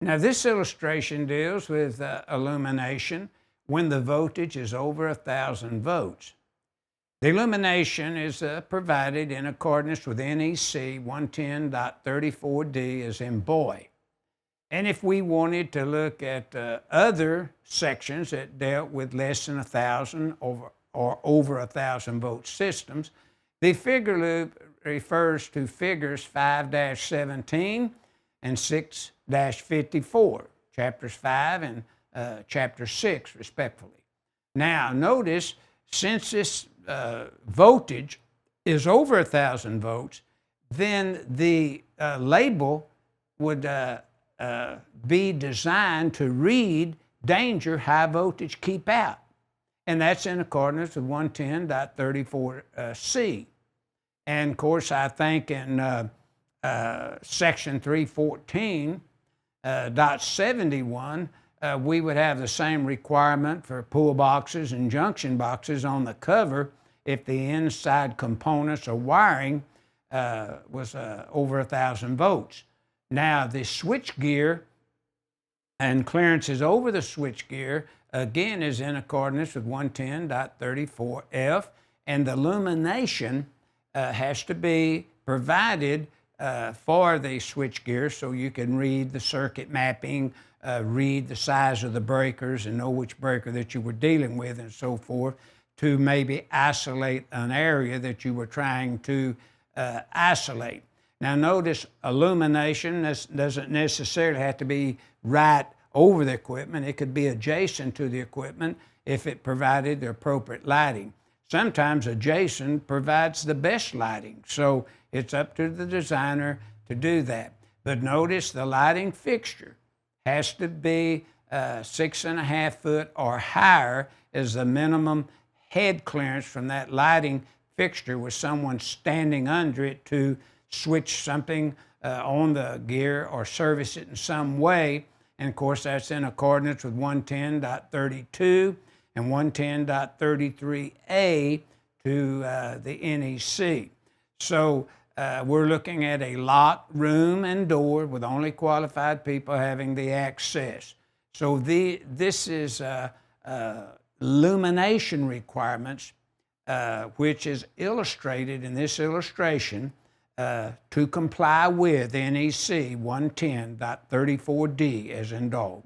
Now this illustration deals with illumination when the voltage is over 1,000 volts. The illumination is provided in accordance with NEC 110.34D as in boy. And if we wanted to look at other sections that dealt with less than 1,000 or over 1,000 volt systems, the figure loop refers to figures 5-17 and 6-54, chapters 5 and chapter 6, respectively. Now, notice, since this voltage is over 1,000 volts, then the label would be designed to read danger, high voltage, keep out. And that's in accordance with 110.34C. And of course, I think in section 314.71, we would have the same requirement for pull boxes and junction boxes on the cover if the inside components or wiring was over 1,000 volts. Now, the switch gear and clearances over the switch gear, again, is in accordance with 110.34F, and the illumination has to be provided for the switch gear so you can read the circuit mapping, read the size of the breakers and know which breaker that you were dealing with and so forth, to maybe isolate an area that you were trying to isolate. Now notice, illumination doesn't necessarily have to be right over the equipment. It could be adjacent to the equipment if it provided the appropriate lighting. Sometimes adjacent provides the best lighting, so it's up to the designer to do that. But notice the lighting fixture has to be 6.5 foot or higher as the minimum head clearance from that lighting fixture with someone standing under it to switch something on the gear or service it in some way. And of course, that's in accordance with 110.32 and 110.33A to the NEC. So we're looking at a lot, room, and door with only qualified people having the access. So this is illumination requirements, which is illustrated in this illustration to comply with NEC 110.34D as in dog.